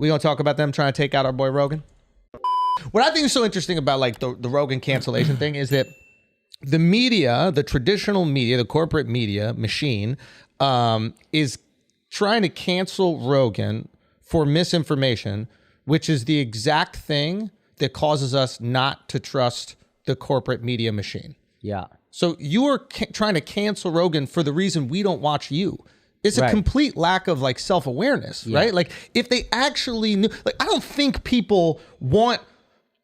We gonna talk about them trying to take out our boy Rogan? What I think is so interesting about like the Rogan cancellation thing is that the media, the traditional media, the corporate media machine, is trying to cancel Rogan for misinformation, which is the exact thing that causes us not to trust the corporate media machine. Yeah. So you are trying to cancel Rogan for the reason we don't watch you. It's a complete lack of like self-awareness, right? Like if they actually knew, like I don't think people want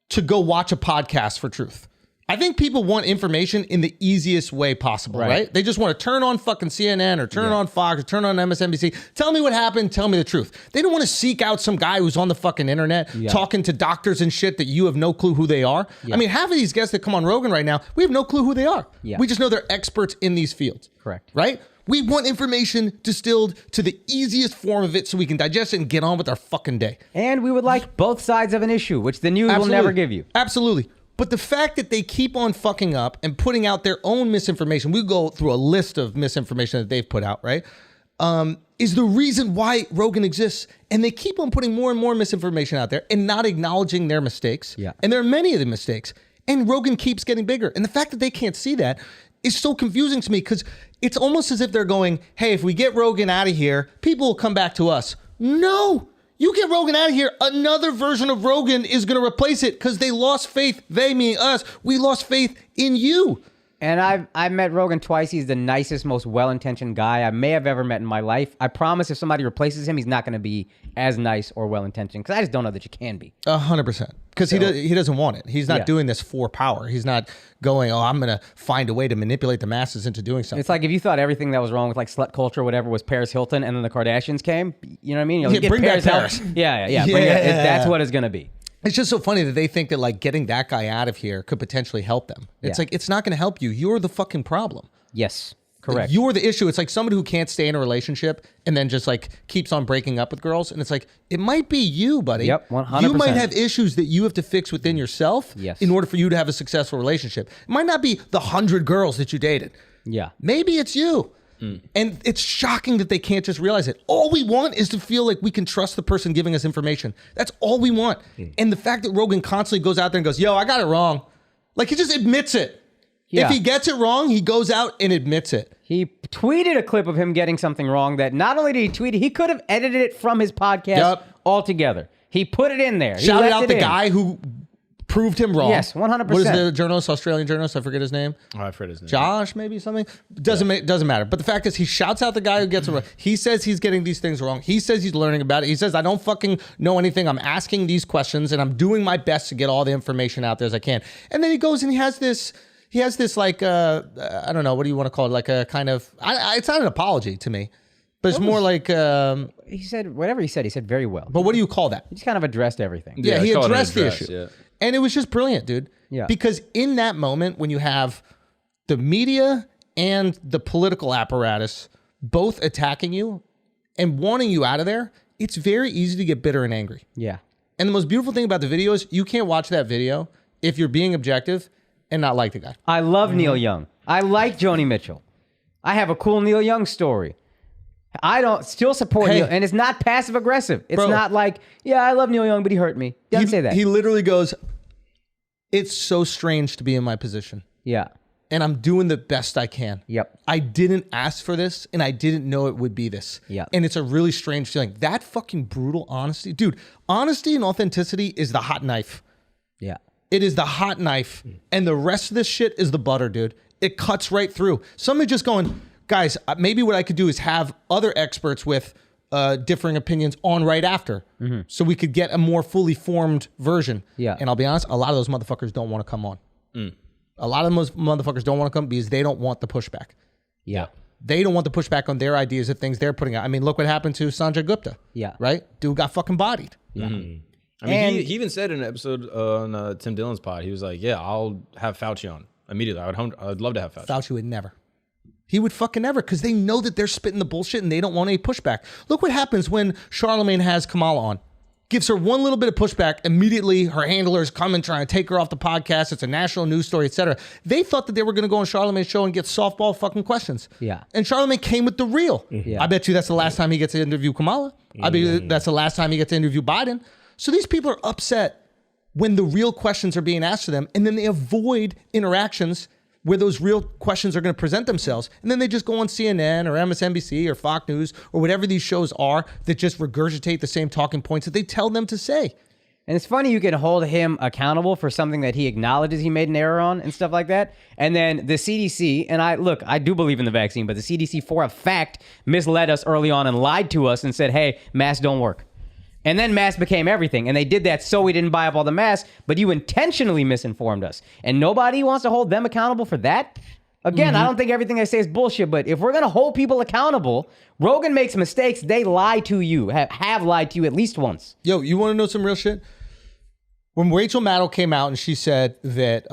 to go watch a podcast for truth. I think people want information in the easiest way possible, right? They just want to turn on fucking CNN or turn on Fox or turn on MSNBC. Tell me what happened. Tell me the truth. They don't want to seek out some guy who's on the fucking internet talking to doctors and shit that you have no clue who they are. I mean, half of these guests that come on Rogan right now, we have no clue who they are. We just know they're experts in these fields. Correct. Right? We want information distilled to the easiest form of it so we can digest it and get on with our fucking day. And we would like both sides of an issue, which the news will never give you. Absolutely. But the fact that they keep on fucking up and putting out their own misinformation, we go through a list of misinformation that they've put out, right? Is the reason why Rogan exists. And they keep on putting more and more misinformation out there and not acknowledging their mistakes. And there are many of the mistakes. And Rogan keeps getting bigger. And the fact that they can't see that is so confusing to me because it's almost as if they're going, hey, if we get Rogan out of here, people will come back to us. No. You get Rogan out of here, another version of Rogan is going to replace it because they lost faith. They, meaning us, we lost faith in you. And I've met Rogan twice. He's the nicest, most well-intentioned guy I may have ever met in my life. I promise if somebody replaces him, he's not going to be as nice or well-intentioned because I just don't know that you can be. 100%. Because he doesn't want it. He's not doing this for power. He's not going, oh, I'm going to find a way to manipulate the masses into doing something. It's like if you thought everything that was wrong with like slut culture or whatever was Paris Hilton and then the Kardashians came, you know what I mean? You'll bring back Paris. Yeah. That's what it's going to be. It's just so funny that they think that like getting that guy out of here could potentially help them. It's like, it's not going to help you. You're the fucking problem. Yes, correct. Like, you're the issue. It's like somebody who can't stay in a relationship and then just like keeps on breaking up with girls. And it's like, it might be you, buddy. Yep, 100%. You might have issues that you have to fix within yourself in order for you to have a successful relationship. It might not be the 100 girls that you dated. Yeah. Maybe it's you. And it's shocking that they can't just realize it. All we want is to feel like we can trust the person giving us information. That's all we want. And the fact that Rogan constantly goes out there and goes, yo, I got it wrong. Like he just admits it. If he gets it wrong, he goes out and admits it. He tweeted a clip of him getting something wrong that not only did he tweet it, he could have edited it from his podcast altogether. He put it in there. Shouted out the guy who proved him wrong. Yes, 100%. What is the journalist, Australian journalist? I forget his name. Oh, I forget his name. Josh, maybe something. Doesn't matter. But the fact is, he shouts out the guy who gets it wrong. He says he's getting these things wrong. He says he's learning about it. He says, I don't fucking know anything. I'm asking these questions and I'm doing my best to get all the information out there as I can. And then he goes and he has this like, I don't know, what do you want to call it? Like a kind of, it's not an apology to me, but it's more like... he said, whatever he said very well. But what do you call that? He just kind of addressed everything. Yeah, he addressed the issue. Yeah. And it was just brilliant, dude. Yeah. Because in that moment, when you have the media and the political apparatus both attacking you and wanting you out of there, it's very easy to get bitter and angry. Yeah. And the most beautiful thing about the video is you can't watch that video if you're being objective and not like the guy. I love Neil Young. I like Joni Mitchell. I have a cool Neil Young story. I don't still support Neil, and it's not passive aggressive. It's not like, yeah, I love Neil Young, but he hurt me. He doesn't say that. He literally goes, it's so strange to be in my position. Yeah. And I'm doing the best I can. Yep. I didn't ask for this, and I didn't know it would be this. Yeah. And it's a really strange feeling. That fucking brutal honesty. Dude, honesty and authenticity is the hot knife. Yeah. It is the hot knife. And the rest of this shit is the butter, dude. It cuts right through. Somebody just going... Guys, maybe what I could do is have other experts with differing opinions on right after so we could get a more fully formed version. Yeah. And I'll be honest, a lot of those motherfuckers don't want to come on. A lot of those motherfuckers don't want to come because they don't want the pushback. Yeah. They don't want the pushback on their ideas of things they're putting out. I mean, look what happened to Sanjay Gupta. Yeah. Right? Dude got fucking bodied. Yeah. I mean, he even said in an episode on Tim Dillon's pod, he was like, yeah, I'll have Fauci on immediately. I'd love to have Fauci. Fauci would never. He would fucking never, because they know that they're spitting the bullshit and they don't want any pushback. Look what happens when Charlemagne has Kamala on. gives her one little bit of pushback. Immediately, her handlers come and try and take her off the podcast. It's a national news story, etc. They thought that they were going to go on Charlamagne's show and get softball fucking questions. Yeah. And Charlamagne came with the real. Yeah. I bet you that's the last time he gets to interview Kamala. I bet that's the last time he gets to interview Biden. So these people are upset when the real questions are being asked to them, and then they avoid interactions where those real questions are going to present themselves. And then they just go on CNN or MSNBC or Fox News or whatever these shows are that just regurgitate the same talking points that they tell them to say. And it's funny you can hold him accountable for something that he acknowledges he made an error on and stuff like that. And then the CDC, and I do believe in the vaccine, but the CDC for a fact misled us early on and lied to us and said, hey, masks don't work. And then masks became everything. And they did that so we didn't buy up all the masks, but you intentionally misinformed us. And nobody wants to hold them accountable for that. Again, I don't think everything I say is bullshit, but if we're going to hold people accountable, Rogan makes mistakes. They lie to you, have lied to you at least once. Yo, you want to know some real shit? When Rachel Maddow came out and she said that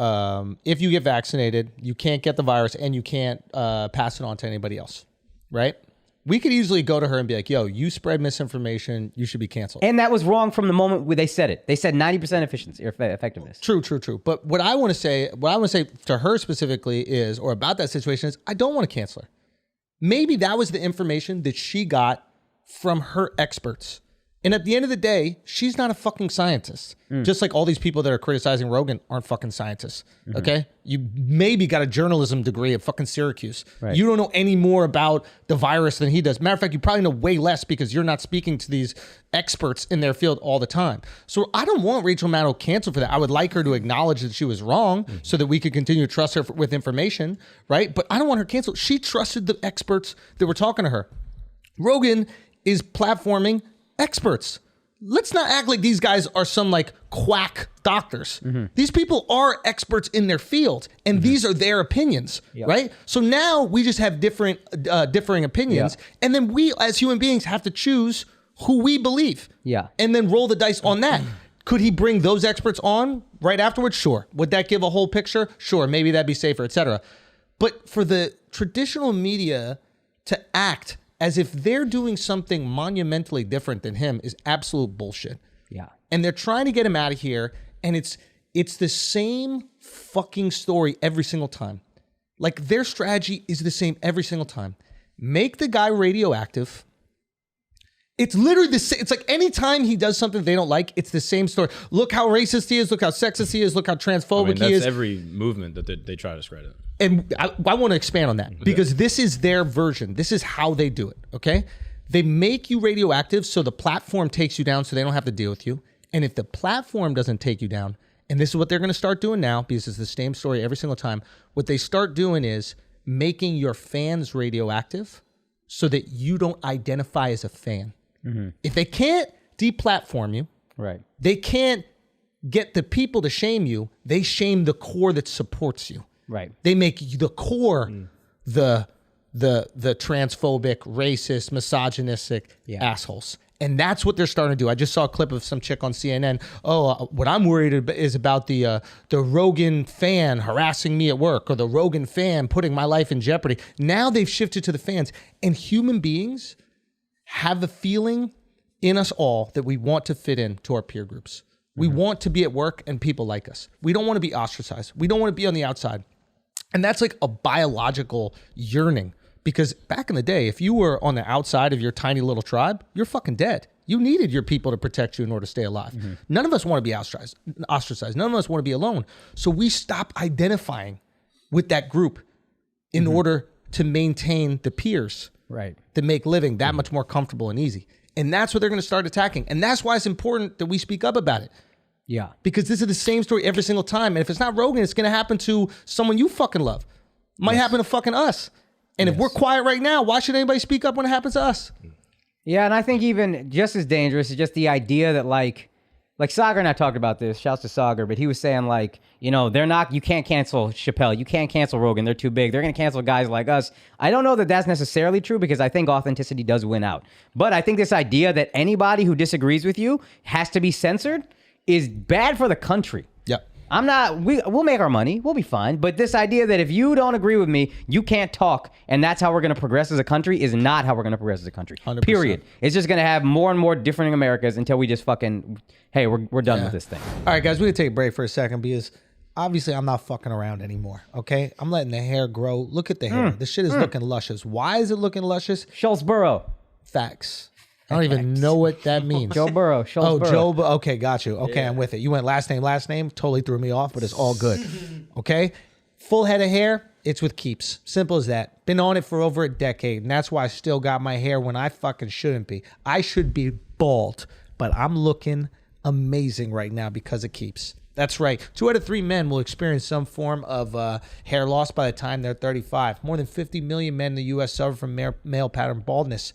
if you get vaccinated, you can't get the virus and you can't pass it on to anybody else, right? We could easily go to her and be like, yo, you spread misinformation, you should be canceled. And that was wrong from the moment where they said it. They said 90% efficiency or effectiveness. True. But what I want to say to her specifically is, or about that situation is, I don't want to cancel her. Maybe that was the information that she got from her experts. And at the end of the day, she's not a fucking scientist. Just like all these people that are criticizing Rogan aren't fucking scientists. Okay? You maybe got a journalism degree at fucking Syracuse. Right. You don't know any more about the virus than he does. Matter of fact, you probably know way less because you're not speaking to these experts in their field all the time. So I don't want Rachel Maddow canceled for that. I would like her to acknowledge that she was wrong so that we could continue to trust her with information, right? But I don't want her canceled. She trusted the experts that were talking to her. Rogan is platforming experts. Let's not act like these guys are some like quack doctors. These people are experts in their field, and these are their opinions, right? So now we just have different, differing opinions, and then we as human beings have to choose who we believe, and then roll the dice on that. Could he bring those experts on right afterwards? Sure. Would that give a whole picture? Sure. Maybe that'd be safer, etc. But for the traditional media to act as if they're doing something monumentally different than him is absolute bullshit. Yeah. And they're trying to get him out of here, and it's the same fucking story every single time. Like, their strategy is the same every single time. Make the guy radioactive. It's literally the same. It's like anytime he does something they don't like, it's the same story. Look how racist he is. Look how sexist he is. Look how transphobic he is. That's every movement that they try to discredit. And I want to expand on that because this is their version. This is how they do it, okay? They make you radioactive so the platform takes you down so they don't have to deal with you. And if the platform doesn't take you down, and this is what they're going to start doing now because it's the same story every single time, what they start doing is making your fans radioactive so that you don't identify as a fan. If they can't deplatform you, right? They can't get the people to shame you. They shame the core that supports you. Right. They make the core the transphobic, racist, misogynistic assholes. And that's what they're starting to do. I just saw a clip of some chick on CNN. What I'm worried about is about the Rogan fan harassing me at work or the Rogan fan putting my life in jeopardy. Now they've shifted to the fans. And human beings have the feeling in us all that we want to fit in to our peer groups. We want to be at work and people like us. We don't want to be ostracized. We don't want to be on the outside. And that's like a biological yearning because back in the day, if you were on the outside of your tiny little tribe, you're fucking dead. You needed your people to protect you in order to stay alive. None of us want to be ostracized. None of us want to be alone. So we stop identifying with that group in order to maintain the peers. Right. To make living that much more comfortable and easy. And that's what they're going to start attacking. And that's why it's important that we speak up about it. Yeah. Because this is the same story every single time. And if it's not Rogan, it's going to happen to someone you fucking love. Might happen to fucking us. And if we're quiet right now, why should anybody speak up when it happens to us? Yeah, and I think even just as dangerous is just the idea that like Sagar and I talked about this, shouts to Sagar, but he was saying like, you can't cancel Chappelle, you can't cancel Rogan, they're too big, they're going to cancel guys like us. I don't know that that's necessarily true because I think authenticity does win out. But I think this idea that anybody who disagrees with you has to be censored is bad for the country. Yeah. We'll make our money. We'll be fine. But this idea that if you don't agree with me, you can't talk, and that's how we're going to progress as a country is not how we're going to progress as a country. 100%. Period. It's just going to have more and more differing Americas until we just fucking, hey, we're done with this thing. All right, guys, we're going to take a break for a second because obviously I'm not fucking around anymore, okay? I'm letting the hair grow. Look at the hair. This shit is looking luscious. Why is it looking luscious? Schultzborough. Facts. I don't even know what that means. Joe Burrow. Schultzborough. Okay, got you. Okay, I'm with it. You went last name. Totally threw me off, but it's all good. Okay? Full head of hair, it's with Keeps. Simple as that. Been on it for over a decade, and that's why I still got my hair when I fucking shouldn't be. I should be bald, but I'm looking amazing right now because of Keeps. That's right. 2 out of 3 men will experience some form of hair loss by the time they're 35. More than 50 million men in the U.S. suffer from male pattern baldness.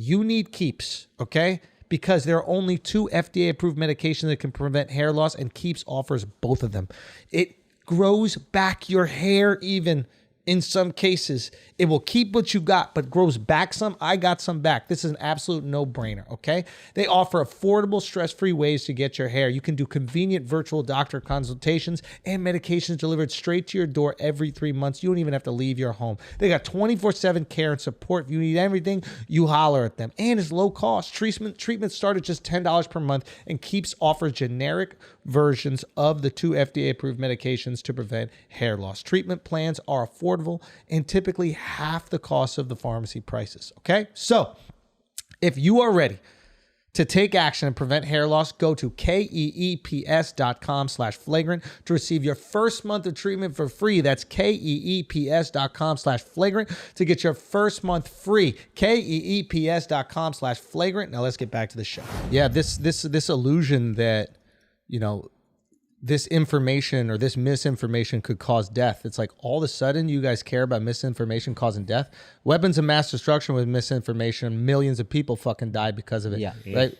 You need Keeps, okay? Because there are only 2 FDA-approved medications that can prevent hair loss, and Keeps offers both of them. It grows back your hair even in some cases. It will keep what you got, but grows back some. I got some back. This is an absolute no-brainer, okay? They offer affordable, stress-free ways to get your hair. You can do convenient virtual doctor consultations and medications delivered straight to your door every 3 months. You don't even have to leave your home. They got 24/7 care and support. If you need everything, you holler at them. And it's low cost. Treatments start at just $10 per month, and Keeps offers generic versions of the 2 FDA-approved medications to prevent hair loss. Treatment plans are affordable and typically half the cost of the pharmacy prices, okay? So if you are ready to take action and prevent hair loss, go to keeps.com/flagrant to receive your first month of treatment for free. That's keeps.com/flagrant to get your first month free. keeps.com/flagrant. Now let's get back to the show. Yeah, this illusion that, you know, this information or this misinformation could cause death. It's like all of a sudden you guys care about misinformation causing death. Weapons of mass destruction with misinformation, millions of people fucking died because of it. Yeah. Right?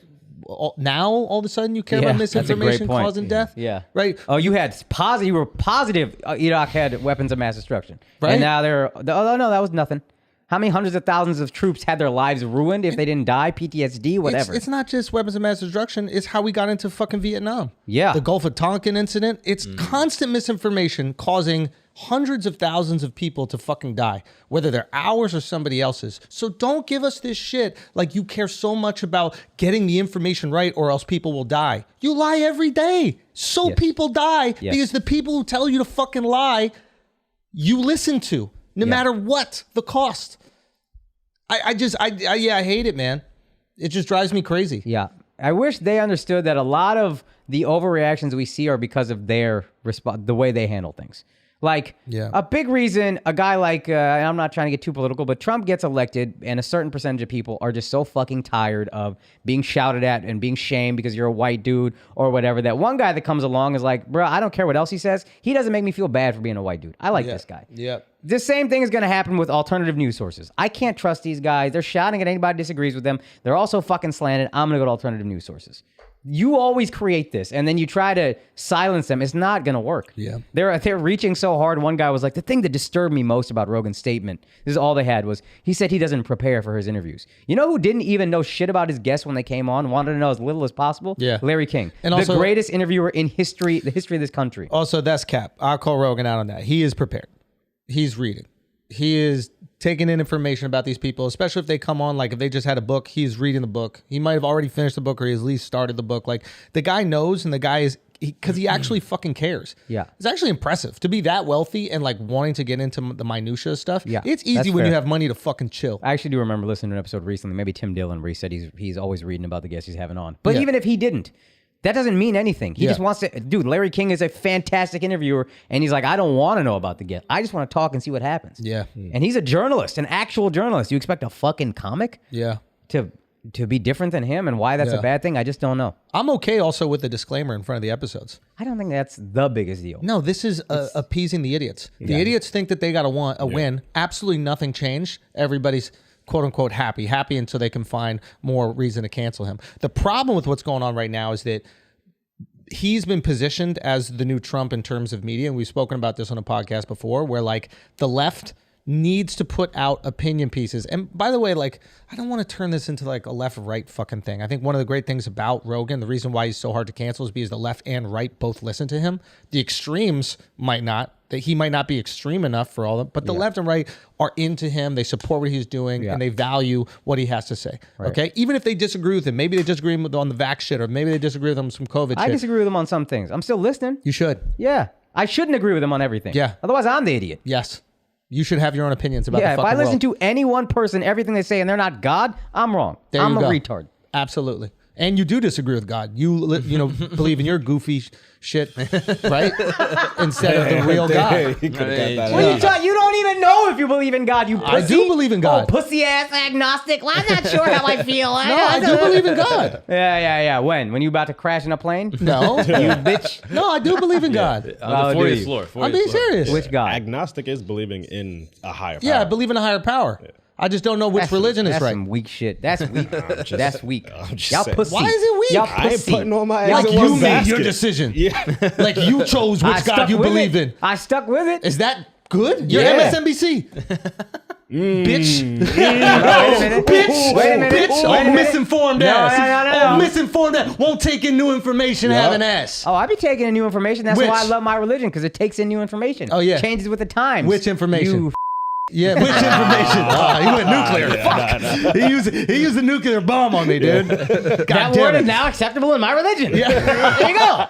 Now all of a sudden you care about misinformation causing death? Yeah. Right? Oh, you were positive Iraq had weapons of mass destruction. Right. And now oh no, that was nothing. How many hundreds of thousands of troops had their lives ruined if they didn't die? PTSD, whatever. It's not just weapons of mass destruction. It's how we got into fucking Vietnam. Yeah. The Gulf of Tonkin incident. It's constant misinformation causing hundreds of thousands of people to fucking die, whether they're ours or somebody else's. So don't give us this shit like you care so much about getting the information right or else people will die. You lie every day. So people die because the people who tell you to fucking lie, you listen to. No matter what the cost. I hate it, man. It just drives me crazy. Yeah. I wish they understood that a lot of the overreactions we see are because of their the way they handle things. Like, a big reason a guy like, and I'm not trying to get too political, but Trump gets elected and a certain percentage of people are just so fucking tired of being shouted at and being shamed because you're a white dude or whatever, that one guy that comes along is like, bro, I don't care what else he says. He doesn't make me feel bad for being a white dude. I like this guy. Yeah. The same thing is going to happen with alternative news sources. I can't trust these guys. They're shouting at anybody who disagrees with them. They're also fucking slanted. I'm going to go to alternative news sources. You always create this, and then you try to silence them. It's not going to work. Yeah. They're reaching so hard. One guy was like, the thing that disturbed me most about Rogan's statement, this is all they had, was he said he doesn't prepare for his interviews. You know who didn't even know shit about his guests when they came on, wanted to know as little as possible? Yeah. Larry King. And the also, greatest interviewer in history, the history of this country. Also, that's cap. I'll call Rogan out on that. He is prepared. He's reading. He is taking in information about these people, especially if they come on, like if they just had a book, he's reading the book. He might have already finished the book or he at least started the book. Like the guy knows, and the guy is, because he actually fucking cares. Yeah. It's actually impressive to be that wealthy and like wanting to get into the minutia stuff. Yeah, It's easy that's when fair. you have money to fucking chill. I actually do remember listening to an episode recently, maybe Tim Dillon, where he said he's always reading about the guests he's having on. But Yeah. even if he didn't, that doesn't mean anything. He just wants to, dude, Larry King is a fantastic interviewer, and he's like, I don't want to know about the guest. I just want to talk and see what happens. Yeah. And he's a journalist, an actual journalist. You expect a fucking comic Yeah. to be different than him, and why that's a bad thing? I just don't know. I'm okay also with the disclaimer in front of the episodes. I don't think that's the biggest deal. No, this is appeasing the idiots. The idiots think that they got a win. Absolutely nothing changed. Everybody's quote unquote happy until they can find more reason to cancel him. The problem with what's going on right now is that he's been positioned as the new Trump in terms of media. And we've spoken about this on a podcast before, where like the left needs to put out opinion pieces. And by the way, like, I don't want to turn this into like a left-right fucking thing. I think one of the great things about Rogan, the reason why he's so hard to cancel is because the left and right both listen to him. The extremes might not. That he might not be extreme enough for all of them, but the left and right are into him. They support what he's doing and they value what he has to say. Right. Okay, even if they disagree with him, maybe they disagree with him on the vax shit, or maybe they disagree with him on some COVID shit. I disagree with him on some things. I'm still listening. You should. Yeah, I shouldn't agree with him on everything. Yeah, otherwise I'm the idiot. Yes, you should have your own opinions about. Yeah, the if I fucking listen world. to any one person, everything they say, and they're not God, I'm wrong. I'm a retard. Absolutely. And you do disagree with God. You believe in your goofy shit, right? Instead of the real God. What are you talking? You don't even know if you believe in God. You pussy. I do believe in God. Oh, pussy ass agnostic. Well, I'm not sure how I feel. No, I do believe in God. Yeah. When you about to crash in a plane? No, you bitch. No, I do believe in God. On the 40th floor. I'm being serious. Which God? Agnostic is believing in a higher power. Yeah, I believe in a higher power. Yeah. I just don't know which religion is right. That's some weak shit. That's weak. That's weak. Y'all saying. pussy. Why is it weak? Y'all I ain't pussy. putting all my eggs Like in you one made basket. your decision. Yeah. Like you chose which God you believe in. I stuck with it. Is that good? You're Yeah. MSNBC. Bitch. Wait a minute. Bitch. Wait a minute. Bitch. Wait a Oh, minute. misinformed ass. No. Oh, misinformed ass. Won't take in new information, have an ass. Oh, I be taking in new information. That's Which? why I love my religion, because it takes in new information. Oh, yeah. Changes with the times. Which information? You Yeah, which information? He went nuclear. Fuck. He used a nuclear bomb on me, dude. God that damn word it. is now acceptable in my religion. Yeah. There you go.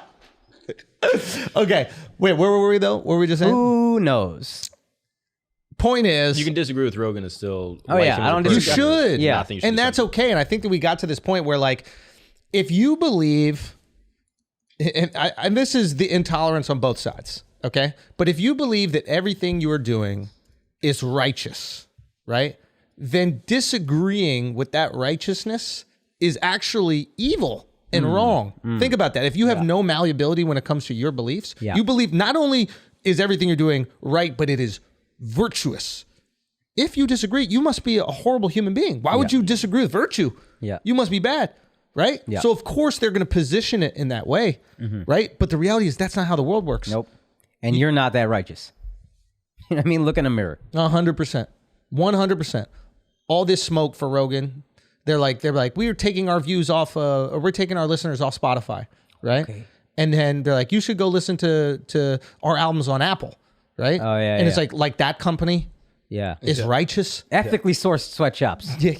Okay. Wait, where were we though? What were we just saying? Who knows? Point is, You can disagree with Rogan and still. Oh, like yeah, him I as a don't person. you disagree. should. Yeah. I think you should And do that's something. okay. And I think that we got to this point where, like, if you believe, and this is the intolerance on both sides, okay? But if you believe that everything you are doing is righteous, right? Then disagreeing with that righteousness is actually evil and wrong. Think about that. If you have no malleability when it comes to your beliefs, you believe not only is everything you're doing right, but it is virtuous. If you disagree, you must be a horrible human being. Why would you disagree with virtue? Yeah. You must be bad, right? Yeah. So of course they're going to position it in that way, right? But the reality is that's not how the world works. Nope. And you're not that righteous. You know what I mean? Look in a mirror. 100%. 100%. All this smoke for Rogan. They're like, we're taking our views off, or we're taking our listeners off Spotify, right? Okay. And then they're like, you should go listen to our albums on Apple, right? Oh, yeah, And it's yeah. like that company Yeah. is righteous. Ethically sourced sweatshops. Yeah.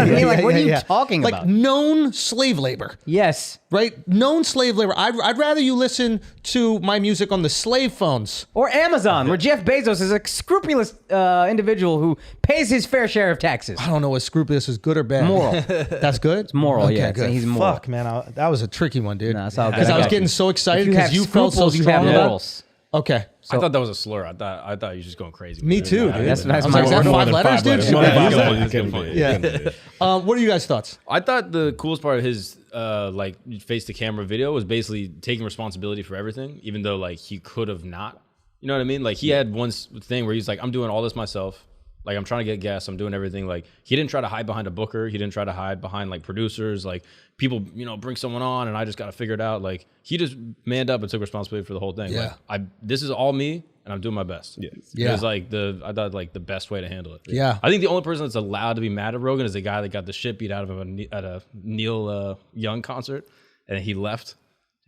I mean, like, what are you talking like about? known slave labor, Yes. right? Known slave labor. I'd rather you listen to my music on the slave phones. Or Amazon, where Jeff Bezos is a scrupulous individual who pays his fair share of taxes. I don't know what scrupulous is, good or bad. Moral. That's good? It's moral, okay, yeah. Good. He's moral. Fuck, man. That was a tricky one, dude. No, it's all good. Because I was got getting you. so excited If because have you felt so scruples, you strong have about it. morals. Okay. I thought that was a slur. I thought you were just going crazy. Me too, dude. That's I was my like, is that word. five letters, dude? Should we Yeah, use that? yeah, good point. Yeah. What are you guys' thoughts? I thought the coolest part of his like face to camera video was basically taking responsibility for everything, even though like he could have not. You know what I mean? Like he had one thing where he's like, I'm doing all this myself. Like I'm trying to get guests. I'm doing everything. Like he didn't try to hide behind a booker. He didn't try to hide behind like producers. Like people, bring someone on and I just got to figure it out. Like he just manned up and took responsibility for the whole thing. Yeah. Like this is all me and I'm doing my best. Yeah. It was like I thought like the best way to handle it. Yeah. I think the only person that's allowed to be mad at Rogan is the guy that got the shit beat out of him at a Neil Young concert and he left.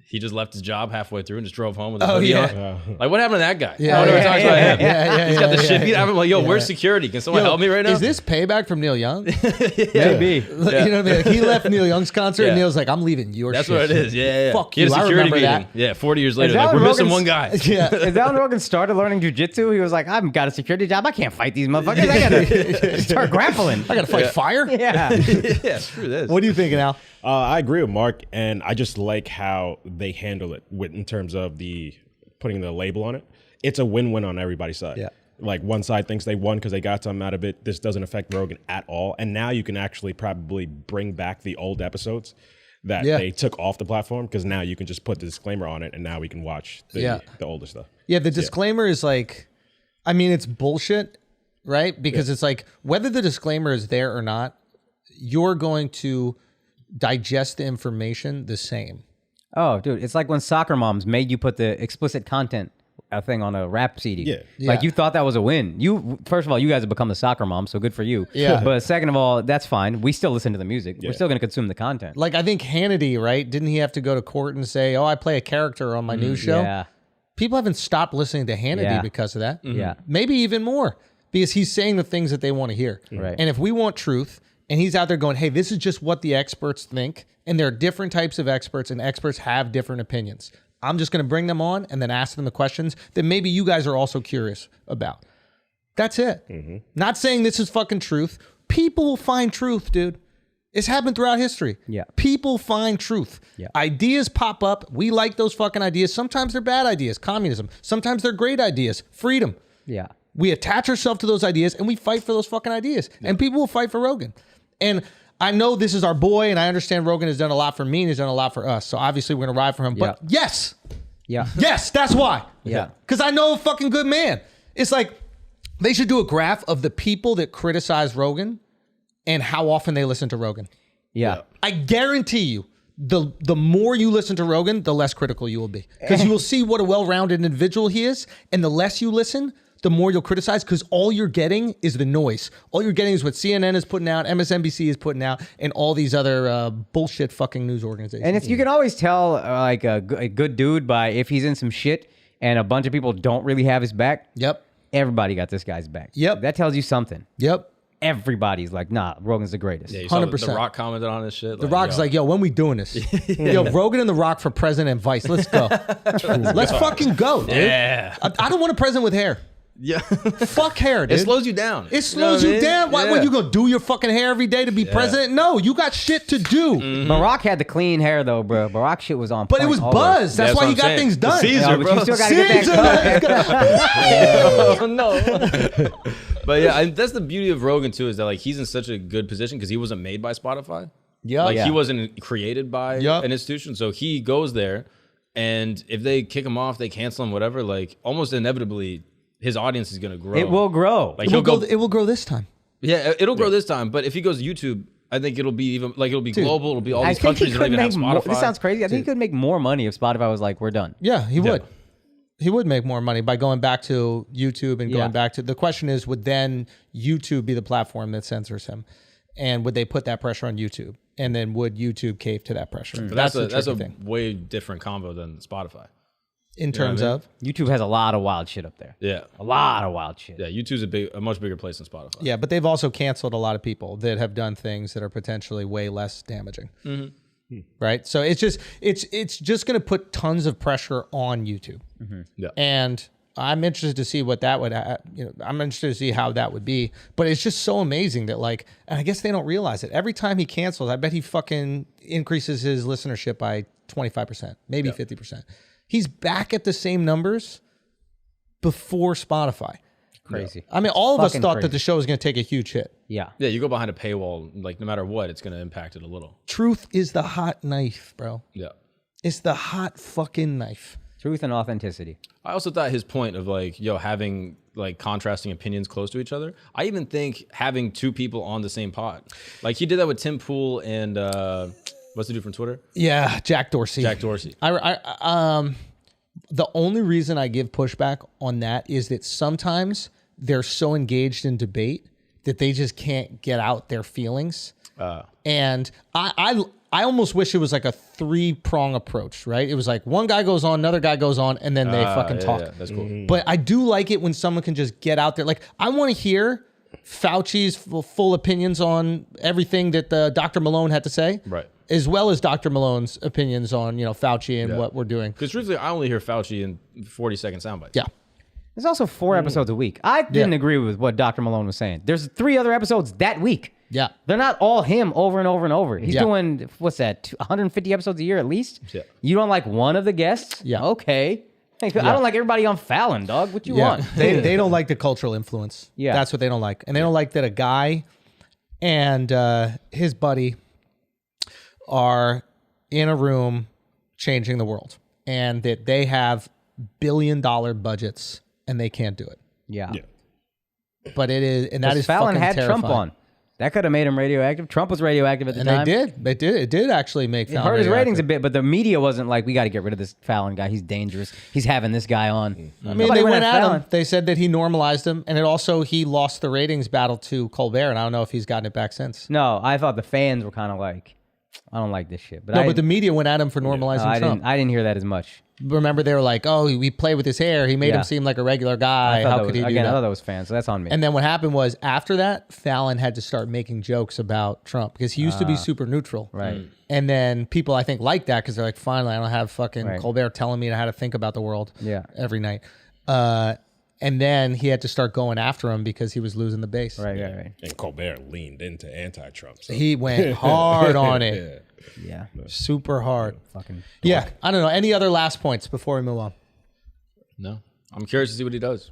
He just left his job halfway through and just drove home with his hoodie on. Like, what happened to that guy? Yeah, No one ever yeah, talks yeah, about him. yeah, He's got the yeah, shit beat out of him. Like, yo, yeah. where's security? Can someone help me right now? Is this payback from Neil Young? Maybe. You know what I mean? Like, he left Neil Young's concert and Yeah. Neil's like, I'm leaving your That's shit. what it is. Yeah. Fuck He had you. a I security remember meeting. that. Yeah, 40 years later. that Like, we're when missing Rogan's- one guy. Yeah. Is that when Rogan started learning jujitsu? He was like, I've got a security job. I can't fight these motherfuckers. I gotta start grappling. I got to fight fire? Yeah. Yeah, screw this. What are you thinking, Al? I agree with Mark, and I just like how they handle it in terms of the putting the label on it. It's a win-win on everybody's side. Yeah. Like one side thinks they won because they got something out of it. This doesn't affect Rogan at all. And now you can actually probably bring back the old episodes that they took off the platform because now you can just put the disclaimer on it and now we can watch the older stuff. Yeah, the disclaimer is like, I mean, it's bullshit, right? Because it's like, whether the disclaimer is there or not, you're going to digest the information the same. Oh, dude, it's like when soccer moms made you put the explicit content a thing on a rap CD. Yeah. Like Yeah. you thought that was a win. You first of all, you guys have become the soccer mom, so good for you. Yeah. But second of all, that's fine. We still listen to the music. We're still going to consume the content. Like I think Hannity, right? Didn't he have to go to court and say, "Oh, I play a character on my news show"? Yeah. People haven't stopped listening to Hannity Yeah. because of that. Yeah. Maybe even more because he's saying the things that they want to hear. Right. And if we want truth, and he's out there going, "Hey, this is just what the experts think," and there are different types of experts, and experts have different opinions. I'm just going to bring them on and then ask them the questions that maybe you guys are also curious about. That's it. Not saying this is fucking truth. People will find truth, dude. It's happened throughout history. Yeah. People find truth. Yeah. Ideas pop up. We like those fucking ideas. Sometimes they're bad ideas, communism. Sometimes they're great ideas, freedom. Yeah. We attach ourselves to those ideas and we fight for those fucking ideas. And people will fight for Rogan. And I know this is our boy, and I understand Rogan has done a lot for me and he's done a lot for us. So obviously we're going to ride for him. But yes, Yeah. yes, that's why. Yeah. Because I know a fucking good man. It's like they should do a graph of the people that criticize Rogan and how often they listen to Rogan. Yeah. I guarantee you, the more you listen to Rogan, the less critical you will be. Because you will see what a well-rounded individual he is, and the less you listen, the more you'll criticize, because all you're getting is the noise. All you're getting is what CNN is putting out, MSNBC is putting out, and all these other bullshit fucking news organizations. And you can always tell like a good dude by if he's in some shit and a bunch of people don't really have his back. Yep. Everybody got this guy's back. Yep. That tells you something. Yep. Everybody's like, nah, Rogan's the greatest. Yeah, you saw 100%. the Rock commented on this shit. The Rock's like, yo, when we doing this? Yo, Rogan and The Rock for president and vice. Let's go. Let's fucking go, dude. yeah, I don't want a president with hair. yeah. Fuck hair, dude. It slows you down. It slows you down. Why? What, you gonna do your fucking hair every day to be president? No, you got shit to do. Barack had the clean hair though, bro. Barack shit was on But point it was always. buzz. That's That's why what he I'm got saying. things done. Caesar, Yeah, but bro. you still gotta get that. Oh no. But yeah, that's the beauty of Rogan too, is that like he's in such a good position because he wasn't made by Spotify. Yup. Like Yeah. he wasn't created by Yup. an institution. So he goes there, and if they kick him off, they cancel him, whatever. Like almost inevitably, his audience is gonna grow. It will grow. Like It he'll will, go. it will grow this time. Yeah, it'll grow this time. But if he goes to YouTube, I think it'll be even like it'll be global. It'll be all these countries that don't even have Spotify. This sounds crazy. I think he could make more money if Spotify was like, we're done. Yeah, he would. He would make more money by going back to YouTube and going Yeah. back to. The question is, would then YouTube be the platform that censors him, and would they put that pressure on YouTube? And then would YouTube cave to that pressure? But that's that's the a tricky thing way different combo than Spotify. in terms what I mean? of. YouTube has a lot of wild shit up there. Yeah, A lot of wild shit. yeah. YouTube's a much bigger place than Spotify. Yeah, but they've also canceled a lot of people that have done things that are potentially way less damaging. Right? So it's just going to put tons of pressure on YouTube. Yeah. And I'm interested to see what that would, I'm interested to see how that would be. But it's just so amazing that like, and I guess they don't realize it. Every time he cancels, I bet he fucking increases his listenership by 25%, maybe 50%. He's back at the same numbers before Spotify. Crazy. I mean, all of us Fucking thought that crazy. the show was going to take a huge hit. Yeah. Yeah, you go behind a paywall, like no matter what, it's gonna impact it a little. Truth is the hot knife, bro. Yeah. It's the hot fucking knife. Truth and authenticity. I also thought his point of like, having like contrasting opinions close to each other. I even think having two people on the same pod, like he did that with Tim Pool and what's the dude from Twitter? Yeah, Jack Dorsey. Jack Dorsey. The only reason I give pushback on that is that sometimes they're so engaged in debate that they just can't get out their feelings. And I almost wish it was like a 3-prong approach, right? It was like one guy goes on, another guy goes on, and then they fucking talk. Yeah, that's cool. But I do like it when someone can just get out there. Like, I want to hear Fauci's full opinions on everything that Dr. Malone had to say. Right. As well as Dr. Malone's opinions on, Fauci and what we're doing. Because truthfully, I only hear Fauci in 40-second sound bites. Yeah. There's also 4 episodes a week. I didn't agree with what Dr. Malone was saying. There's 3 other episodes that week. Yeah. They're not all him over and over and over. He's Yeah. doing, what's that, 150 episodes a year at least? Yeah. You don't like one of the guests? Yeah. Okay. I don't like everybody on Fallon, dog. What you want? They don't like the cultural influence. Yeah. That's what they don't like. And they don't like that a guy and his buddy are in a room changing the world and that they have billion-dollar budgets and they can't do it. Yeah. Yeah. But it is, and that is Fallon fucking had terrifying. Trump on. That could have made him radioactive. Trump was radioactive at the time. They did. It did actually make Fallon It hurt his ratings a radioactive. bit, but the media wasn't like, we got to get rid of this Fallon guy. He's dangerous. He's having this guy on. I mean, they went at him. They said that he normalized him, and he lost the ratings battle to Colbert, and I don't know if he's gotten it back since. No, I thought the fans were kind of like, I don't like this shit. But But the media went at him for normalizing Trump. I didn't hear that as much. Remember, they were like, "Oh, we play with his hair. He made him seem like a regular guy. How could he do that?" I thought that was fans, so that's on me. And then what happened was after that, Fallon had to start making jokes about Trump because he used to be super neutral. Right. And then people, I think, like that because they're like, finally, I don't have fucking Colbert telling me how to think about the world every night. And then he had to start going after him because he was losing the base. Right. And Colbert leaned into anti-Trump. So. He went hard on it. Yeah. Super hard. Fucking. Yeah. I don't know. Any other last points before we move on? No. I'm curious to see what he does.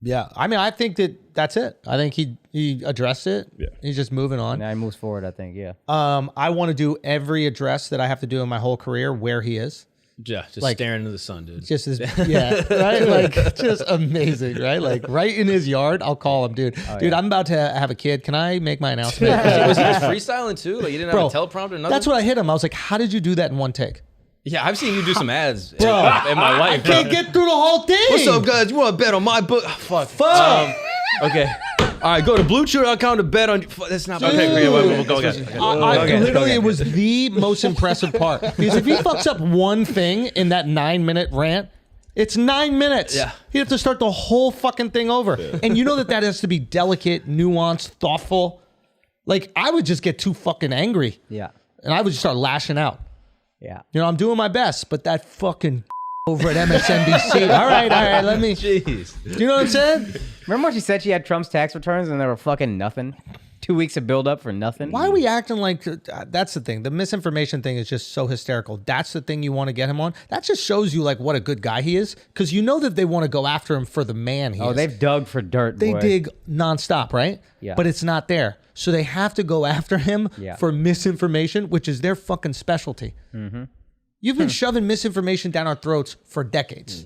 Yeah. I mean, I think that's it. I think he addressed it. Yeah. He's just moving on. Now he moves forward, I think, yeah. I want to do every address that I have to do in my whole career where he is. Yeah, just Like- staring into the sun, dude. Just as right, like just amazing, right? Like right in his yard, I'll call him, dude. Dude, I'm about to have a kid. Can I make my announcement? Was he just freestyling too? Like you didn't Bro, have a teleprompter or nothing? That's what I hit him. I was like, "How did you do that in one take?" Yeah, I've seen you do some ads in my life. Can't get through the whole thing. What's up, guys? You want to bet on my book? Oh, fuck. Okay. All right, go to BlueChew.com to bet on. That's not. Okay, we'll go again. Literally, it was the most impressive part because if he fucks up one thing in that 9-minute rant, it's 9 minutes. Yeah. He'd have to start the whole fucking thing over, and you know that has to be delicate, nuanced, thoughtful. Like I would just get too fucking angry, Yeah. and I would just start lashing out. Yeah. You know, I'm doing my best, but that fucking over at MSNBC. All right, let me. Jeez. Do you know what I'm saying? Remember when she said she had Trump's tax returns and they were fucking nothing? 2 weeks of build up for nothing? Why are we acting like that's the thing? The misinformation thing is just so hysterical. That's the thing you want to get him on. That just shows you like what a good guy he is, because you know that they want to go after him for the man he is. Oh, they've dug for dirt, They boy. dig nonstop, right? Yeah. But it's not there, so they have to go after him for misinformation, which is their fucking specialty. Mm-hmm. You've been shoving misinformation down our throats for decades,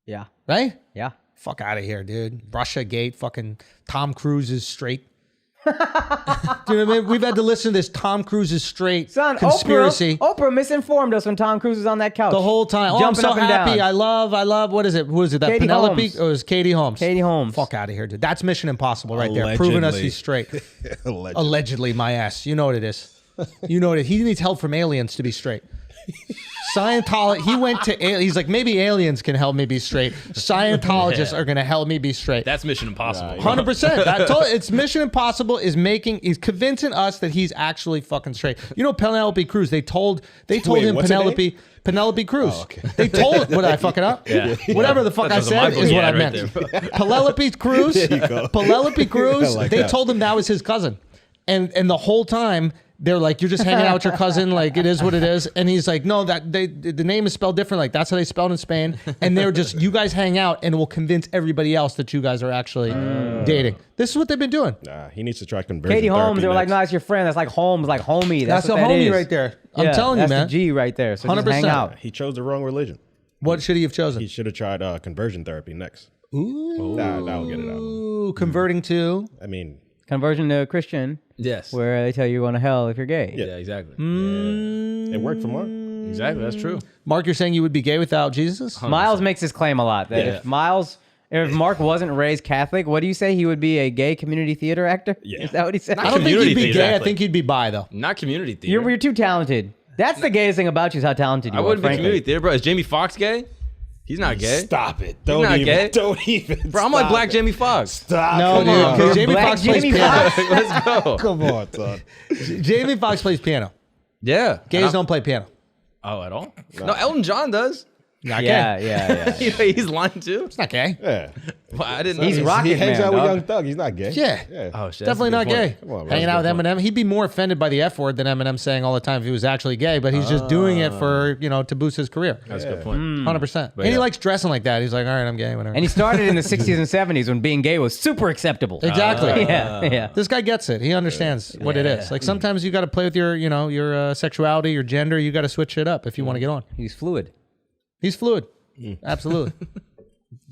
Yeah. right? Yeah. Fuck out of here, dude. Russia Gate, fucking Tom Cruise is straight. Do you know what I mean? We've had to listen to this Tom Cruise is straight conspiracy Oprah misinformed us when Tom Cruise was on that couch. the whole time. Oh, I'm Jumping so up and happy. down. I love, what is it? Who is it? That Katie Penelope? Holmes. Or it was Katie Holmes. Katie Holmes. Fuck out of here, dude. That's Mission Impossible right there. Proving us Allegedly. he's straight. Allegedly. Allegedly, my ass. You know what it is. You know what it is. He needs help from aliens to be straight. Scientology, he went to, he's like, maybe aliens can help me be straight. Scientologists are going to help me be straight. That's Mission Impossible. 100%. It's Mission Impossible is he's convincing us that he's actually fucking straight. You know, Penelope Cruz, they told Wait, him what's her Penelope Cruz. Oh, okay. They told, what did I fuck it up? Yeah. Whatever the fuck I That's my said is book what I ad right meant. there, Penelope Cruz, Penelope Cruz, I like they that. told him that was his cousin. And the whole time, they're like, you're just hanging out with your cousin, like it is what it is. And he's like, no, the name is spelled different. Like that's how they spelled in Spain. And they're just, you guys hang out, and it will convince everybody else that you guys are actually dating. This is what they've been doing. Nah, he needs to try conversion Katie Holmes, therapy they were like, next. no, it's your friend. That's like Holmes, like homie. That's That's what a that homie is. right there. I'm Yeah, telling you, that's man. the G right there. So just hang 100%. out. He chose the wrong religion. What should he have chosen? He should have tried conversion therapy next. Ooh, That'll get it out. converting to. I mean, Conversion to Christian, Yes. where they tell you you're going to hell if you're gay. Yeah, exactly. it worked for Mark. Exactly. That's true. Mark, you're saying you would be gay without Jesus? Miles makes this claim a lot that if Mark wasn't raised Catholic, what do you say? He would be a gay community theater actor? Yeah. Is that what he said? I don't think Community he'd be theater, gay. I exactly. think he'd be bi, though. Not community theater. You're too talented. That's the gayest thing about you is how talented you I are, wouldn't be frankly. community theater, bro. Is Jamie Foxx gay? He's not gay. Stop it. not Don't even. gay. Don't even. Bro, I'm like stop Black it. Jamie Foxx. Stop. No, it. dude, on, because bro. Jamie Black Foxx plays Jamie piano. Let's go. Come on, son. Jamie Foxx plays piano. Yeah. Gays don't play piano. Oh, at all? No, Elton John does. Not Yeah, gay. yeah. He's lying too. It's not gay. Yeah. Well, I didn't. He's know. Rocket He hangs Man, out with dog. Young Thug. He's not gay. Yeah. Oh shit. Definitely not gay. Come on, bro. Hanging out with That's a good Eminem. He'd be more offended by the F word than Eminem saying all the time if he was actually gay, but he's just doing it for, to boost his career. That's a good point. 100%. And he yeah. likes dressing like that. He's like, all right, I'm gay, whatever. And he started in the 60s and 70s when being gay was super acceptable. Exactly. Yeah. This guy gets it. He understands what it is. Like sometimes you got to play with your sexuality, your gender. You got to switch it up if you want to get on. He's fluid. He's fluid. Absolutely.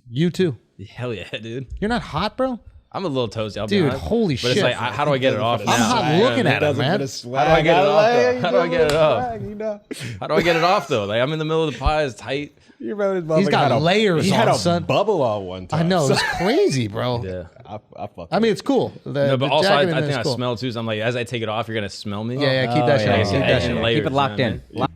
You too. Hell yeah, dude. You're not hot, bro? I'm a little toasty. I'll be Dude, honest. holy But shit. it's like, how do I get it off now? I'm hot looking at it, man. How do I get it off? Though? How do I get it off? How do I get it off though? Like I'm in the middle of the pie. It's tight. You remember He's got layers He had on, a son. bubble on one time. I know, it's crazy, bro. Yeah. I mean, it's cool. No, but also I jacket in think there I is cool. smell too. So I'm like, as I take it off, you're gonna smell me. Yeah, keep that shit on. yeah, Keep that yeah, shit on. layers, Keep it locked you know what I in. mean?